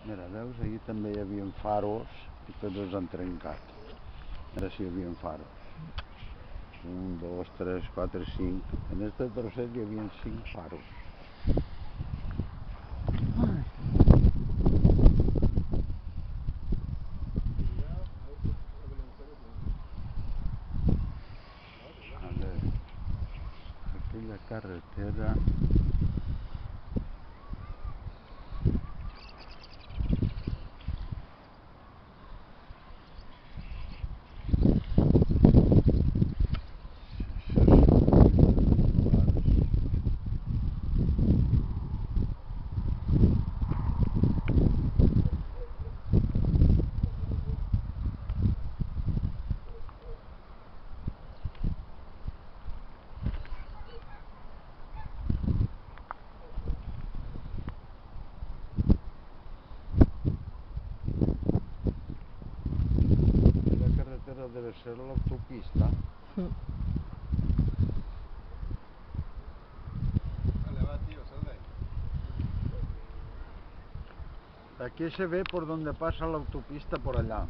Mira, veus, ahir també hi havia faros i tots els han trencat. Mira si hi havia faros. 1, 2, 3, 4, 5. En este trosset hi havia 5 faros. A ver, aquella carretera... Debe ser la autopista. Vale, va, tío, sal de ahí. Aquí se ve por donde pasa la autopista por allá.